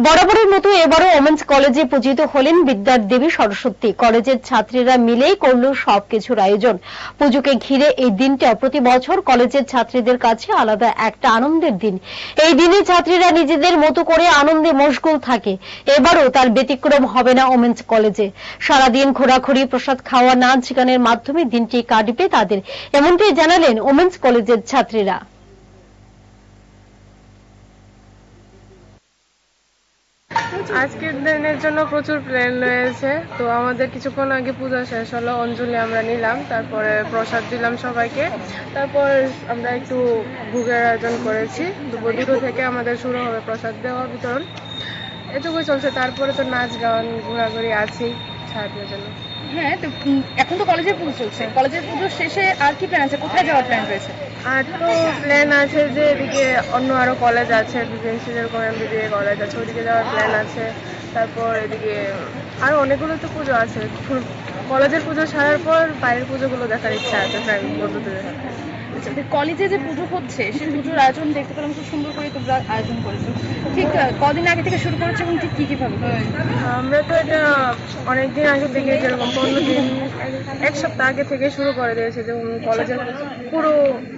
বরাবরের মতো এবারও ওমেন্স কলেজে পূজিত হলেন বিদ্যার দেবী সরস্বতী। কলেজের ছাত্রীরা মিলেই করল সবকিছুর আয়োজন। পুজোকে ঘিরে এই দিনটা প্রতি বছর কলেজের ছাত্রীদের কাছে আলাদা একটা আনন্দের দিন। এই দিনে ছাত্রীরা নিজেদের মতো করে আনন্দে মশগুল থাকে। এবারও তার ব্যতিক্রম হবে না ওমেন্স কলেজে। সারাদিন ঘোরাঘুরি, প্রসাদ খাওয়া, নাচ গানের মাধ্যমে দিনটি কাটবে তাদের, এমনটাই জানালেন ওমেন্স কলেজের ছাত্রীরা। আজকের দিনের জন্য প্রচুর প্ল্যান রয়েছে। তো আমাদের কিছুক্ষণ আগে পূজা শেষ হলো, অঞ্জলি আমরা নিলাম, তারপরে প্রসাদ দিলাম সবাইকে, তারপর আমরা একটু ভোগের আয়োজন করেছি। দুটো থেকে আমাদের শুরু হবে প্রসাদ দেওয়া বিতরণ, এটুকুই চলছে। তারপরে তো নাচ গান ঘোরাঘুরি আছেই ছাত্রদের জন্য। হ্যাঁ, তো এখন তো কলেজের পুজো চলছে, কলেজের পুজো শেষে আর কি প্ল্যান আছে, কোথায় যাওয়ার প্ল্যান রয়েছে? আর তো প্ল্যান আছে যে এদিকে অন্য আরো কলেজ আছে, যেরকম এমবিবিএ কলেজ আছে, ওদিকে যাওয়ার প্ল্যান আছে। তারপর এদিকে আরো অনেকগুলো তো পুজো আছে। কলেজের পুজো সারার পর বাইরের পুজোগুলো দেখার ইচ্ছা আছে ফ্রেন্ড বন্ধুদের সাথে। কলেজে যে পুজো হচ্ছে সেই পুজোর আয়োজন দেখতে পেলাম, খুব সুন্দর করে তোমরা আয়োজন করেছো। ঠিক কদিন আগে থেকে শুরু করেছো এবং ঠিক কি ভাবে? আমরা তো এটা অনেকদিন আগে থেকে, যেরকম 15 দিন, এক সপ্তাহ আগে থেকে শুরু করে দিয়েছি। যেমন কলেজের পুরো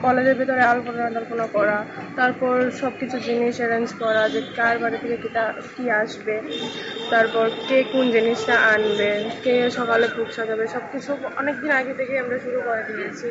কলেজের ভিতরে আলপনা করা, তারপর সবকিছু জিনিস অ্যারেঞ্জ করা, যে কার বাড়ি থেকে কি আসবে, তারপর কে কোন জিনিসটা আনবে, কে সকালে ভোগ সাজাবে, সবকিছু অনেকদিন আগে থেকে আমরা শুরু করে দিয়েছি।